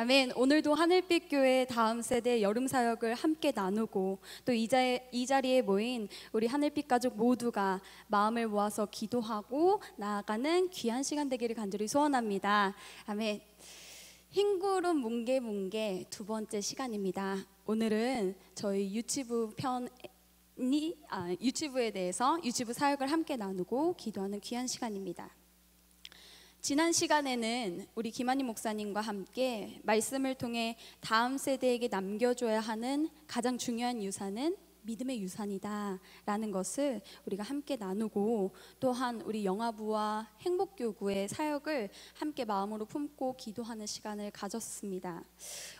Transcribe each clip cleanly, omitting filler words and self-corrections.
아멘. 오늘도 하늘빛 교회 다음 세대 여름 사역을 함께 나누고 또 이 자리에 모인 우리 하늘빛 가족 모두가 마음을 모아서 기도하고 나아가는 귀한 시간 되기를 간절히 소원합니다. 아멘. 흰구름 뭉게뭉게 두 번째 시간입니다. 오늘은 저희 유치부에 대해서 유치부 사역을 함께 나누고 기도하는 귀한 시간입니다. 지난 시간에는 우리 김한희 목사님과 함께 말씀을 통해 다음 세대에게 남겨줘야 하는 가장 중요한 유산은 믿음의 유산이다 라는 것을 우리가 함께 나누고, 또한 우리 영아부와 행복교구의 사역을 함께 마음으로 품고 기도하는 시간을 가졌습니다.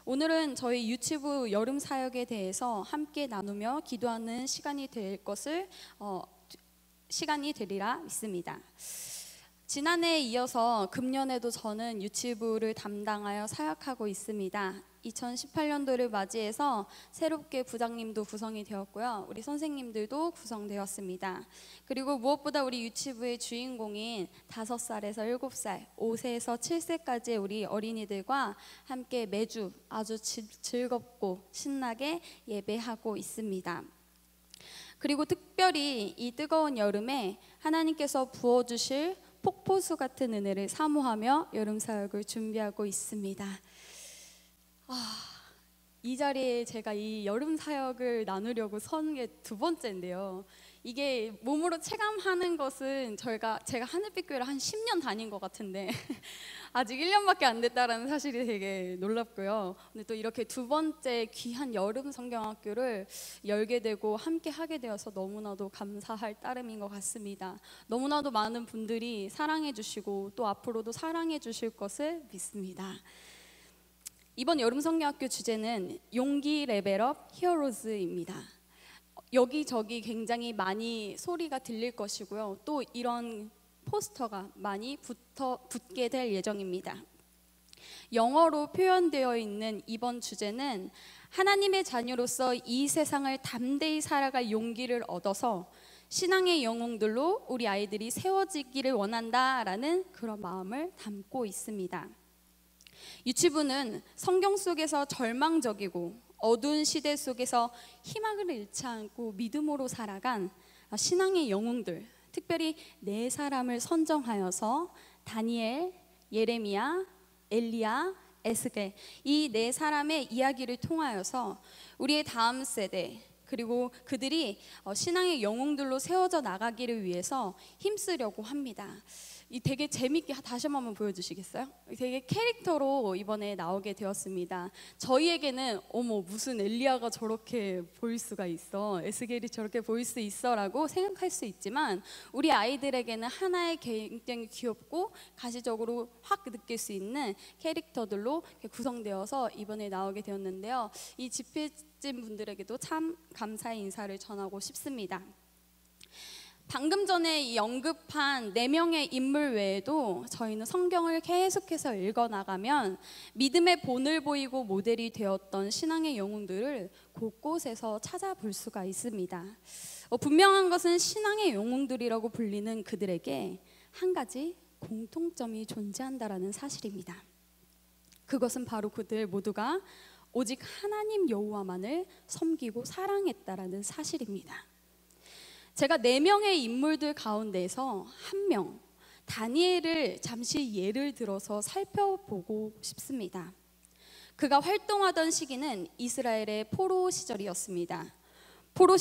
오늘은 저희 유치부 여름 사역에 대해서 함께 나누며 기도하는 시간이 되리라 믿습니다. 지난해에 이어서 금년에도 저는 유치부를 담당하여 사역하고 있습니다. 2018년도를 맞이해서 새롭게 부장님도 구성이 되었고요. 우리 선생님들도 구성되었습니다. 그리고 무엇보다 우리 유치부의 주인공인 5살에서 7살, 5세에서 7세까지의 우리 어린이들과 함께 매주 아주 즐겁고 신나게 예배하고 있습니다. 그리고 특별히 이 뜨거운 여름에 하나님께서 부어주실 폭포수 같은 은혜를 사모하며 여름 사역을 준비하고 있습니다. 이 자리에 제가 이 여름 사역을 나누려고 선 게 두 번째인데요. 이게 몸으로 체감하는 것은 제가 하늘빛 교회를 한 10년 다닌 것 같은데 아직 1년밖에 안 됐다는 사실이 되게 놀랍고요. 근데 또 이렇게 두 번째 귀한 여름 성경학교를 열게 되고 함께 하게 되어서 너무나도 감사할 따름인 것 같습니다. 너무나도 많은 분들이 사랑해 주시고 또 앞으로도 사랑해 주실 것을 믿습니다. 이번 여름 성경학교 주제는 용기 레벨업 히어로즈입니다. 여기저기 굉장히 많이 소리가 들릴 것이고요. 또 이런 포스터가 많이 붙게 될 예정입니다. 영어로 표현되어 있는 이번 주제는 하나님의 자녀로서 이 세상을 담대히 살아갈 용기를 얻어서 신앙의 영웅들로 우리 아이들이 세워지기를 원한다라는 그런 마음을 담고 있습니다. 유치부는 성경 속에서 절망적이고 어두운 시대 속에서 희망을 잃지 않고 믿음으로 살아간 신앙의 영웅들, 특별히 4사람을 선정하여서 다니엘, 예레미야, 엘리야, 에스겔, 이 4사람의 이야기를 통하여서 우리의 다음 세대, 그리고 그들이 신앙의 영웅들로 세워져 나가기를 위해서 힘쓰려고 합니다. 이 되게 재밌게 다시 한번 보여주시겠어요? 되게 캐릭터로 이번에 나오게 되었습니다. 저희에게는 무슨 엘리야가 저렇게 보일 수가 있어, 에스겔이 저렇게 보일 수 있어 라고 생각할 수 있지만, 우리 아이들에게는 하나의 굉장히 귀엽고 가시적으로 확 느낄 수 있는 캐릭터들로 구성되어서 이번에 나오게 되었는데요. 이 집회진 분들에게도 참 감사의 인사를 전하고 싶습니다. 방금 전에 이 언급한 4명의 인물 외에도 저희는 성경을 계속해서 읽어나가면 믿음의 본을 보이고 모델이 되었던 신앙의 영웅들을 곳곳에서 찾아볼 수가 있습니다. 분명한 것은 신앙의 영웅들이라고 불리는 그들에게 한 가지 공통점이 존재한다라는 사실입니다. 그것은 바로 그들 모두가 오직 하나님 여호와만을 섬기고 사랑했다라는 사실입니다. 제가 4명의 인물들 가운데서 한 명, 다니엘을 잠시 예를 들어서 살펴보고 싶습니다. 그가 활동하던 시기는 이스라엘의 포로 시절이었습니다. 포로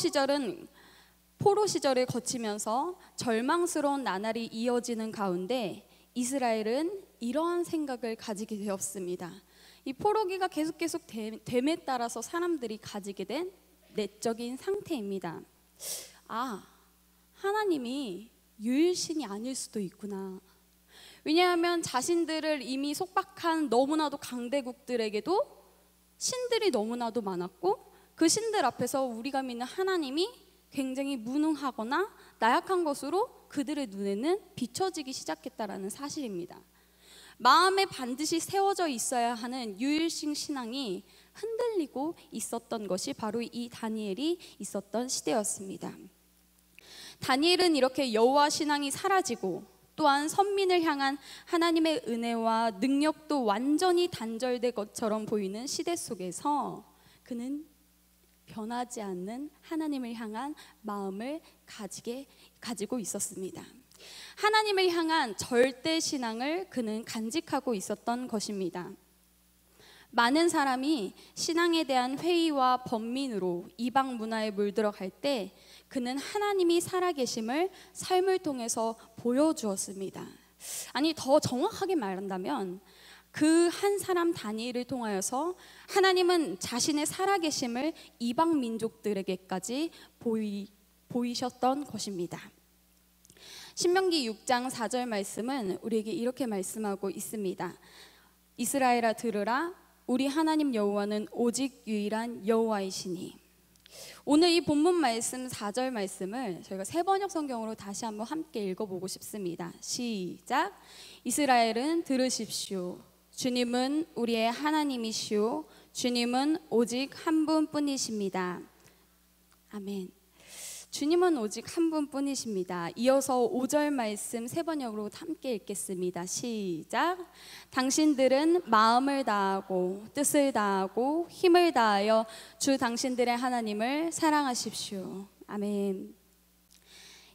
시절을 거치면서 절망스러운 나날이 이어지는 가운데 이스라엘은 이러한 생각을 가지게 되었습니다. 이 포로기가 계속 됨에 따라서 사람들이 가지게 된 내적인 상태입니다. 하나님이 유일신이 아닐 수도 있구나. 왜냐하면 자신들을 이미 속박한 너무나도 강대국들에게도 신들이 너무나도 많았고, 그 신들 앞에서 우리가 믿는 하나님이 굉장히 무능하거나 나약한 것으로 그들의 눈에는 비춰지기 시작했다라는 사실입니다. 마음에 반드시 세워져 있어야 하는 유일신 신앙이 흔들리고 있었던 것이 바로 이 다니엘이 있었던 시대였습니다. 다니엘은 이렇게 여호와 신앙이 사라지고 또한 선민을 향한 하나님의 은혜와 능력도 완전히 단절된 것처럼 보이는 시대 속에서 그는 변하지 않는 하나님을 향한 마음을 가지고 있었습니다. 하나님을 향한 절대 신앙을 그는 간직하고 있었던 것입니다. 많은 사람이 신앙에 대한 회의와 번민으로 이방 문화에 물들어갈 때 그는 하나님이 살아계심을 삶을 통해서 보여주었습니다. 아니, 더 정확하게 말한다면 그 한 사람 다니엘을 통하여서 하나님은 자신의 살아계심을 이방 민족들에게까지 보이셨던 것입니다. 신명기 6장 4절 말씀은 우리에게 이렇게 말씀하고 있습니다. 이스라엘아 들으라, 우리 하나님 여호와는 오직 유일한 여호와이시니. 오늘 이 본문 말씀 4절 말씀을 저희가 새번역 성경으로 다시 한번 함께 읽어보고 싶습니다. 시작. 이스라엘은 들으십시오. 주님은 우리의 하나님이시오. 주님은 오직 한 분뿐이십니다. 아멘. 주님은 오직 한 분뿐이십니다. 이어서 5절 말씀 새번역으로 함께 읽겠습니다. 시작. 당신들은 마음을 다하고 뜻을 다하고 힘을 다하여 주 당신들의 하나님을 사랑하십시오. 아멘.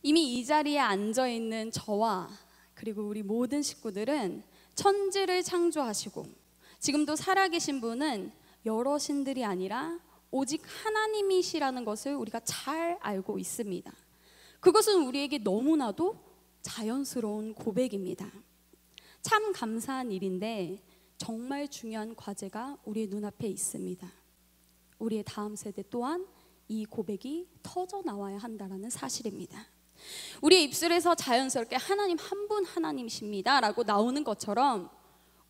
이미 이 자리에 앉아 있는 저와 그리고 우리 모든 식구들은 천지를 창조하시고 지금도 살아계신 분은 여러 신들이 아니라 오직 하나님이시라는 것을 우리가 잘 알고 있습니다. 그것은 우리에게 너무나도 자연스러운 고백입니다. 참 감사한 일인데 정말 중요한 과제가 우리의 눈앞에 있습니다. 우리의 다음 세대 또한 이 고백이 터져 나와야 한다는 사실입니다. 우리의 입술에서 자연스럽게 하나님 한 분 하나님이십니다 라고 나오는 것처럼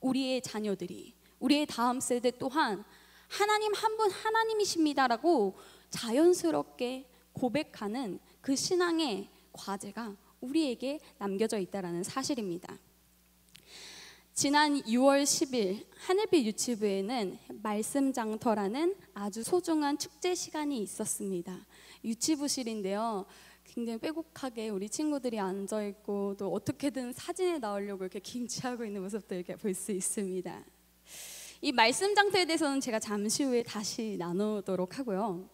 우리의 자녀들이, 우리의 다음 세대 또한 하나님 한 분 하나님이십니다라고 자연스럽게 고백하는 그 신앙의 과제가 우리에게 남겨져 있다는 사실입니다. 지난 6월 10일 하늘빛 유치부에는 말씀장터라는 아주 소중한 축제 시간이 있었습니다. 유치부실인데요, 굉장히 빼곡하게 우리 친구들이 앉아있고 또 어떻게든 사진에 나오려고 이렇게 김치하고 있는 모습도 이렇게 볼 수 있습니다. 이 말씀 장터에 대해서는 제가 잠시 후에 다시 나누도록 하고요.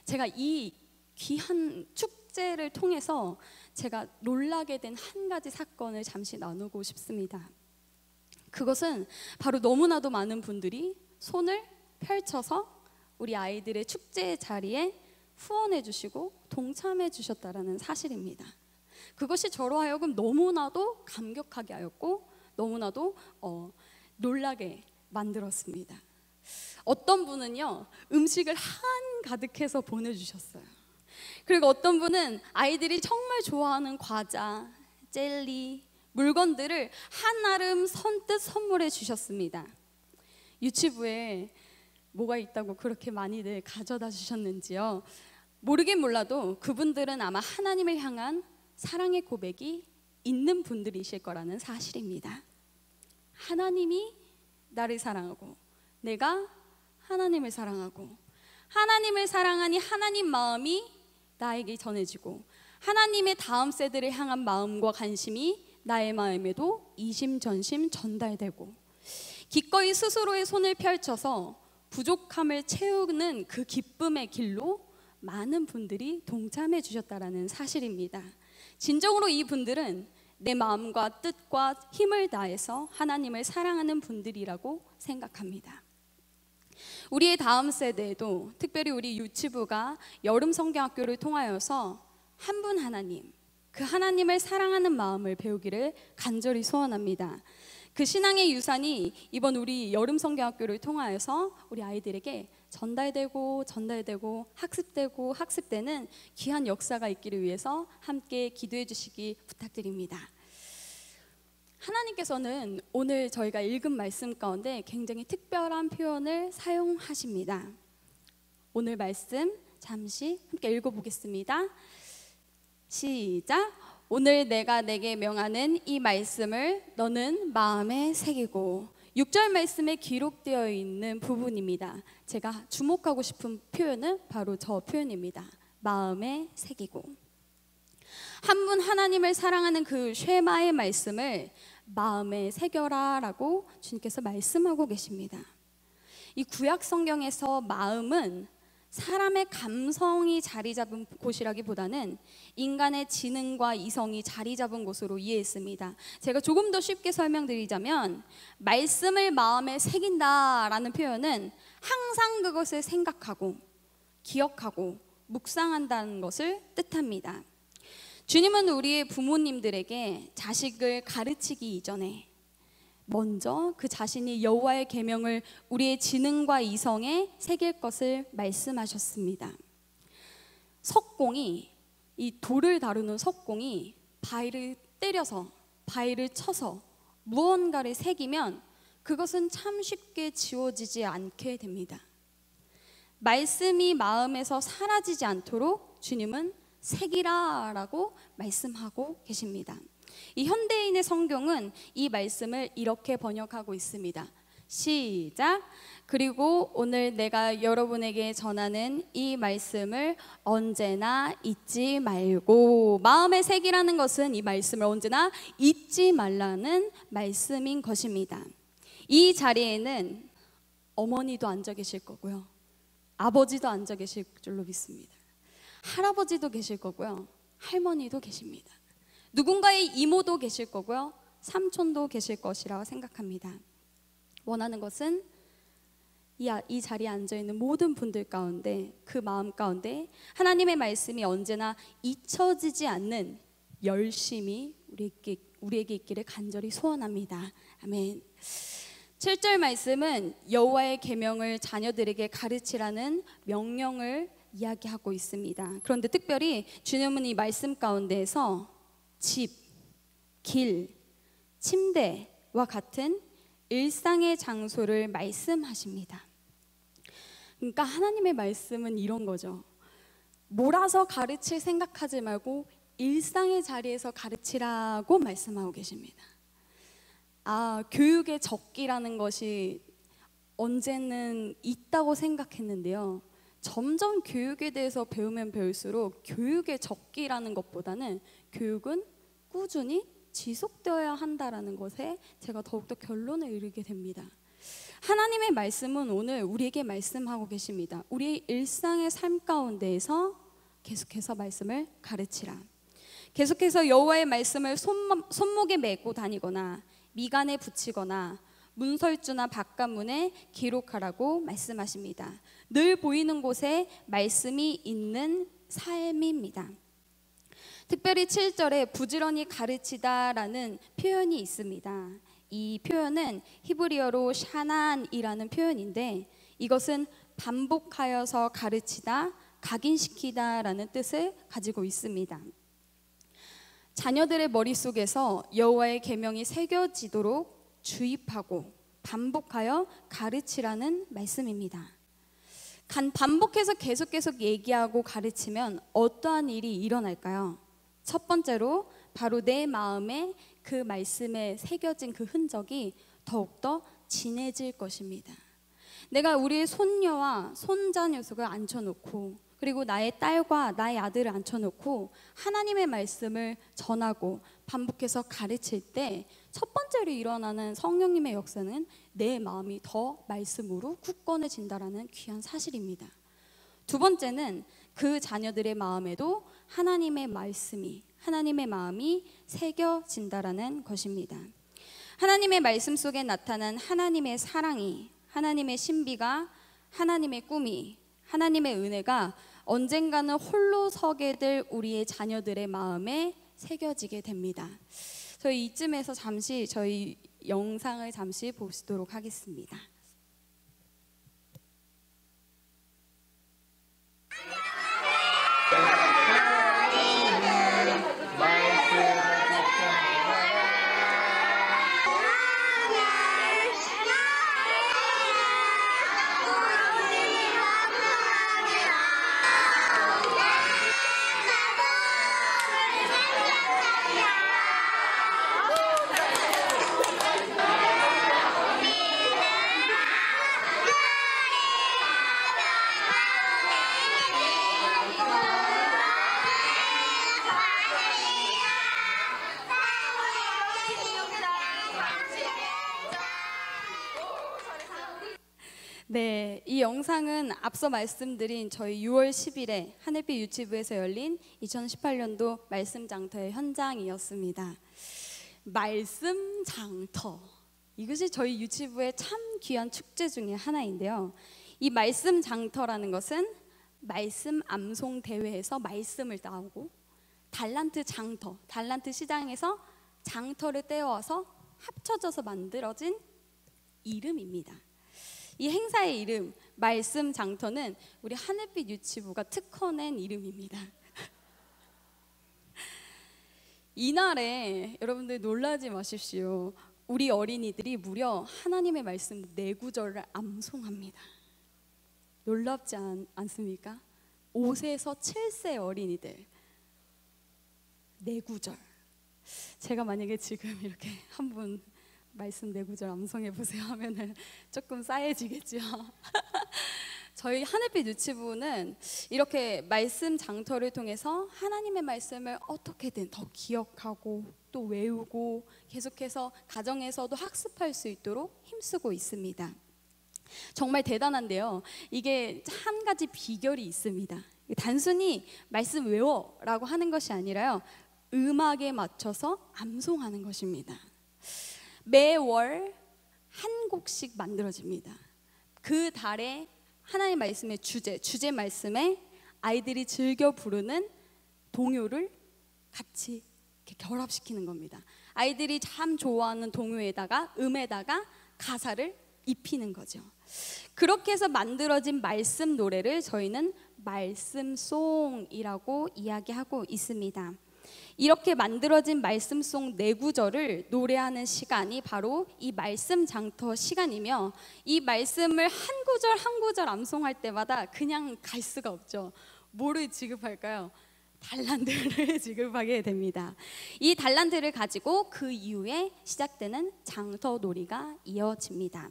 제가 이 귀한 축제를 통해서 제가 놀라게 된 한 가지 사건을 잠시 나누고 싶습니다. 그것은 바로 너무나도 많은 분들이 손을 펼쳐서 우리 아이들의 축제 자리에 후원해 주시고 동참해 주셨다는 사실입니다. 그것이 저로 하여금 너무나도 감격하게 하였고 너무나도 놀라게 만들었습니다. 어떤 분은요, 음식을 한가득해서 보내주셨어요. 그리고 어떤 분은 아이들이 정말 좋아하는 과자, 젤리, 물건들을 한아름 선뜻 선물해 주셨습니다. 유치부에 뭐가 있다고 그렇게 많이들 가져다 주셨는지요. 모르긴 몰라도 그분들은 아마 하나님을 향한 사랑의 고백이 있는 분들이실 거라는 사실입니다. 하나님이 나를 사랑하고 내가 하나님을 사랑하고 하나님을 사랑하니 하나님 마음이 나에게 전해지고 하나님의 다음 세대를 향한 마음과 관심이 나의 마음에도 이심전심 전달되고 기꺼이 스스로의 손을 펼쳐서 부족함을 채우는 그 기쁨의 길로 많은 분들이 동참해 주셨다는 사실입니다. 진정으로 이 분들은 내 마음과 뜻과 힘을 다해서 하나님을 사랑하는 분들이라고 생각합니다. 우리의 다음 세대에도 특별히 우리 유치부가 여름 성경학교를 통하여서 한 분 하나님, 그 하나님을 사랑하는 마음을 배우기를 간절히 소원합니다. 그 신앙의 유산이 이번 우리 여름 성경학교를 통하여서 우리 아이들에게 전달되고 학습되는 귀한 역사가 있기를 위해서 함께 기도해 주시기 부탁드립니다. 하나님께서는 오늘 저희가 읽은 말씀 가운데 굉장히 특별한 표현을 사용하십니다. 오늘 말씀 잠시 함께 읽어보겠습니다. 시작. 오늘 내가 내게 명하는 이 말씀을 너는 마음에 새기고. 6절 말씀에 기록되어 있는 부분입니다. 제가 주목하고 싶은 표현은 바로 저 표현입니다. 마음에 새기고. 한 분 하나님을 사랑하는 그 쉐마의 말씀을 마음에 새겨라라고 주님께서 말씀하고 계십니다. 이 구약 성경에서 마음은 사람의 감성이 자리 잡은 곳이라기보다는 인간의 지능과 이성이 자리 잡은 곳으로 이해했습니다. 제가 조금 더 쉽게 설명드리자면, 말씀을 마음에 새긴다라는 표현은 항상 그것을 생각하고 기억하고 묵상한다는 것을 뜻합니다. 주님은 우리의 부모님들에게 자식을 가르치기 이전에 먼저 그 자신이 여호와의 계명을 우리의 지능과 이성에 새길 것을 말씀하셨습니다. 석공이, 이 돌을 다루는 석공이 바위를 때려서, 바위를 쳐서 무언가를 새기면 그것은 참 쉽게 지워지지 않게 됩니다. 말씀이 마음에서 사라지지 않도록 주님은 새기라라고 말씀하고 계십니다. 이 현대인의 성경은 이 말씀을 이렇게 번역하고 있습니다. 시작. 그리고 오늘 내가 여러분에게 전하는 이 말씀을 언제나 잊지 말고. 마음에 새기라는 것은 이 말씀을 언제나 잊지 말라는 말씀인 것입니다. 이 자리에는 어머니도 앉아 계실 거고요, 아버지도 앉아 계실 줄로 믿습니다. 할아버지도 계실 거고요, 할머니도 계십니다. 누군가의 이모도 계실 거고요, 삼촌도 계실 것이라고 생각합니다. 원하는 것은 이 자리에 앉아있는 모든 분들 가운데, 그 마음 가운데 하나님의 말씀이 언제나 잊혀지지 않는 열심이 우리에게 있기를 간절히 소원합니다. 아멘. 7절 말씀은 여호와의 계명을 자녀들에게 가르치라는 명령을 이야기하고 있습니다. 그런데 특별히 주님은 이 말씀 가운데에서 집, 길, 침대와 같은 일상의 장소를 말씀하십니다. 그러니까 하나님의 말씀은 이런 거죠. 몰아서 가르칠 생각하지 말고 일상의 자리에서 가르치라고 말씀하고 계십니다. 교육의 적기라는 것이 언제는 있다고 생각했는데요, 점점 교육에 대해서 배우면 배울수록 교육의 적기라는 것보다는 교육은 꾸준히 지속되어야 한다라는 것에 제가 더욱더 결론을 이르게 됩니다. 하나님의 말씀은 오늘 우리에게 말씀하고 계십니다. 우리의 일상의 삶 가운데에서 계속해서 말씀을 가르치라. 계속해서 여호와의 말씀을 손목에 메고 다니거나 미간에 붙이거나 문설주나 바깥문에 기록하라고 말씀하십니다. 늘 보이는 곳에 말씀이 있는 삶입니다. 특별히 7절에 부지런히 가르치다라는 표현이 있습니다. 이 표현은 히브리어로 샤난이라는 표현인데, 이것은 반복하여서 가르치다, 각인시키다라는 뜻을 가지고 있습니다. 자녀들의 머릿속에서 여호와의 계명이 새겨지도록 주입하고 반복하여 가르치라는 말씀입니다. 반복해서 계속 얘기하고 가르치면 어떠한 일이 일어날까요? 첫 번째로 바로 내 마음에 그 말씀에 새겨진 그 흔적이 더욱더 진해질 것입니다. 내가 우리의 손녀와 손자 녀석을 앉혀놓고, 그리고 나의 딸과 나의 아들을 앉혀놓고 하나님의 말씀을 전하고 반복해서 가르칠 때 첫 번째로 일어나는 성령님의 역사는 내 마음이 더 말씀으로 굳건해진다라는 귀한 사실입니다. 두 번째는 그 자녀들의 마음에도 하나님의 마음이 새겨진다라는 것입니다. 하나님의 말씀 속에 나타난 하나님의 사랑이, 하나님의 신비가, 하나님의 꿈이, 하나님의 은혜가 언젠가는 홀로 서게 될 우리의 자녀들의 마음에 새겨지게 됩니다. 저희 이쯤에서 잠시 저희 영상을 잠시 보시도록 하겠습니다. 네, 이 영상은 앞서 말씀드린 저희 6월 10일에 하늘빛 유치부에서 열린 2018년도 말씀 장터의 현장이었습니다. 말씀 장터, 이것이 저희 유치부의 참 귀한 축제 중에 하나인데요. 이 말씀 장터라는 것은 말씀 암송 대회에서 말씀을 따오고, 달란트 장터, 달란트 시장에서 장터를 떼어와서 합쳐져서 만들어진 이름입니다. 이 행사의 이름 말씀 장터는 우리 하늘빛 유치부가 특허낸 이름입니다. 이날에 여러분들 놀라지 마십시오. 우리 어린이들이 무려 하나님의 말씀 4구절을 암송합니다. 놀랍지 않습니까? 5세에서 7세 어린이들 4구절. 제가 만약에 지금 이렇게 한 분 말씀 4구절 암송해 보세요 하면은 조금 싸해지겠죠. 저희 하늘빛 유치부는 이렇게 말씀 장터를 통해서 하나님의 말씀을 어떻게든 더 기억하고 또 외우고 계속해서 가정에서도 학습할 수 있도록 힘쓰고 있습니다. 정말 대단한데요. 이게 한 가지 비결이 있습니다. 단순히 말씀 외워라고 하는 것이 아니라요, 음악에 맞춰서 암송하는 것입니다. 매월 한 곡씩 만들어집니다. 그 달에 하나님 말씀의 주제 말씀에 아이들이 즐겨 부르는 동요를 같이 이렇게 결합시키는 겁니다. 아이들이 참 좋아하는 동요에다가 음에다가 가사를 입히는 거죠. 그렇게 해서 만들어진 말씀 노래를 저희는 말씀송이라고 이야기하고 있습니다. 이렇게 만들어진 말씀송 4구절을 노래하는 시간이 바로 이 말씀 장터 시간이며, 이 말씀을 한 구절 한 구절 암송할 때마다 그냥 갈 수가 없죠. 뭐를 지급할까요? 달란트를 지급하게 됩니다. 이 달란트를 가지고 그 이후에 시작되는 장터놀이가 이어집니다.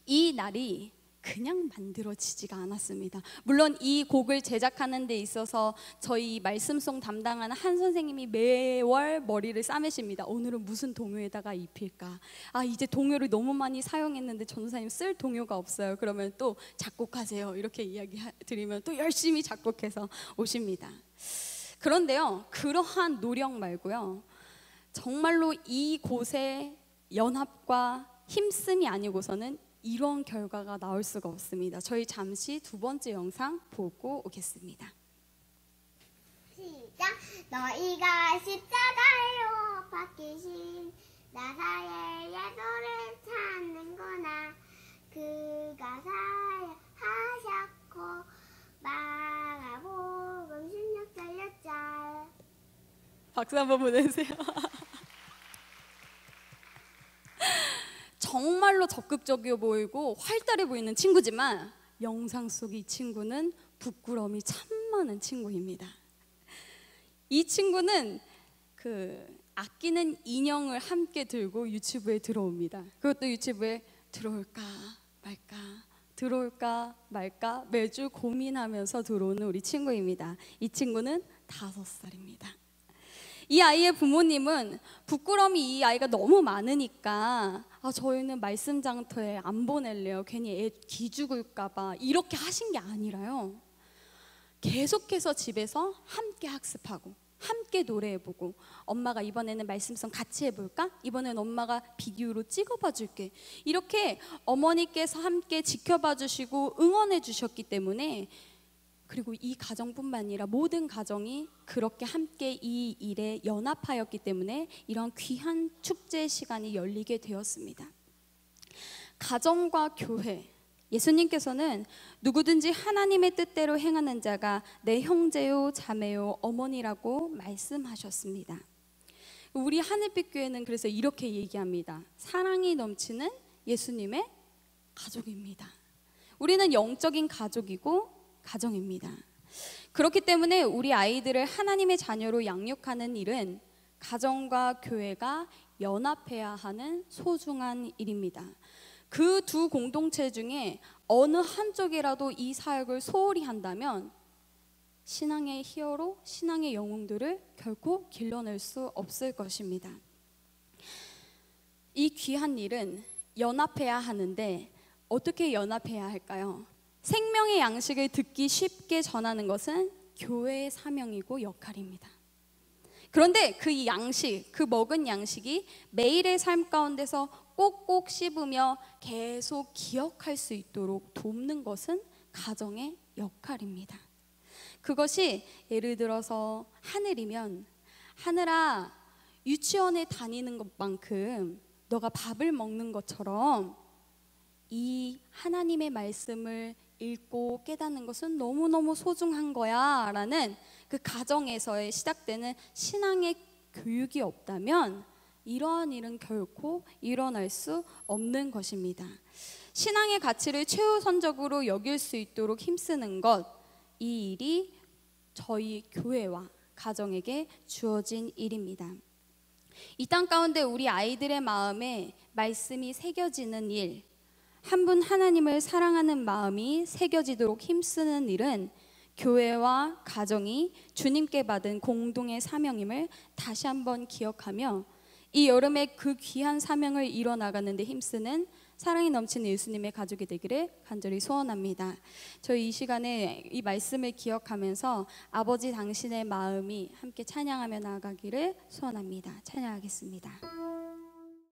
이 날이 그냥 만들어지지가 않았습니다. 물론 이 곡을 제작하는 데 있어서 저희 말씀송 담당하는 한 선생님이 매월 머리를 싸매십니다. 오늘은 무슨 동요에다가 입힐까? 이제 동요를 너무 많이 사용했는데 전도사님 쓸 동요가 없어요. 그러면 또 작곡하세요. 이렇게 이야기 드리면 또 열심히 작곡해서 오십니다. 그런데요, 그러한 노력 말고요, 정말로 이곳의 연합과 힘씀이 아니고서는 이런 결과가 나올 수가 없습니다. 저희 잠시 2번째 영상 보고 오겠습니다. 시작! 너희가 십자가로 박히신 나사의 예수를 찾는구나. 그가 사역하셨고 마가복음 16절 6절. 박수 한번 보내주세요. 정말로 적극적이어 보이고 활달해 보이는 친구지만 영상 속 이 친구는 부끄러움이 참 많은 친구입니다. 이 친구는 아끼는 인형을 함께 들고 유치부에 들어옵니다. 그것도 유치부에 들어올까 말까 들어올까 말까 매주 고민하면서 들어오는 우리 친구입니다. 이 친구는 5살입니다. 이 아이의 부모님은 부끄러움이 이 아이가 너무 많으니까 저희는 말씀 장터에 안 보낼래요. 괜히 애 기죽을까 봐 이렇게 하신 게 아니라요, 계속해서 집에서 함께 학습하고 함께 노래해보고, 엄마가 이번에는 말씀송 같이 해볼까? 이번엔 엄마가 비디오로 찍어봐 줄게. 이렇게 어머니께서 함께 지켜봐 주시고 응원해 주셨기 때문에, 그리고 이 가정뿐만 아니라 모든 가정이 그렇게 함께 이 일에 연합하였기 때문에 이런 귀한 축제 시간이 열리게 되었습니다. 가정과 교회, 예수님께서는 누구든지 하나님의 뜻대로 행하는 자가 내 형제요 자매요 어머니라고 말씀하셨습니다. 우리 하늘빛 교회는 그래서 이렇게 얘기합니다. 사랑이 넘치는 예수님의 가족입니다. 우리는 영적인 가족이고 가정입니다. 그렇기 때문에 우리 아이들을 하나님의 자녀로 양육하는 일은 가정과 교회가 연합해야 하는 소중한 일입니다. 그 두 공동체 중에 어느 한쪽이라도 이 사역을 소홀히 한다면 신앙의 히어로, 신앙의 영웅들을 결코 길러낼 수 없을 것입니다. 이 귀한 일은 연합해야 하는데 어떻게 연합해야 할까요? 생명의 양식을 듣기 쉽게 전하는 것은 교회의 사명이고 역할입니다. 그런데 그 양식, 그 먹은 양식이 매일의 삶 가운데서 꼭꼭 씹으며 계속 기억할 수 있도록 돕는 것은 가정의 역할입니다. 그것이 예를 들어서 하늘이면, 하늘아, 유치원에 다니는 것만큼 너가 밥을 먹는 것처럼 이 하나님의 말씀을 읽고 깨닫는 것은 너무너무 소중한 거야 라는 그 가정에서의 시작되는 신앙의 교육이 없다면 이러한 일은 결코 일어날 수 없는 것입니다. 신앙의 가치를 최우선적으로 여길 수 있도록 힘쓰는 것, 이 일이 저희 교회와 가정에게 주어진 일입니다. 이 땅 가운데 우리 아이들의 마음에 말씀이 새겨지는 일, 한 분 하나님을 사랑하는 마음이 새겨지도록 힘쓰는 일은 교회와 가정이 주님께 받은 공동의 사명임을 다시 한번 기억하며 이 여름에 그 귀한 사명을 이뤄나가는 데 힘쓰는 사랑이 넘치는 예수님의 가족이 되기를 간절히 소원합니다. 저희 이 시간에 이 말씀을 기억하면서 아버지 당신의 마음이 함께 찬양하며 나아가기를 소원합니다. 찬양하겠습니다.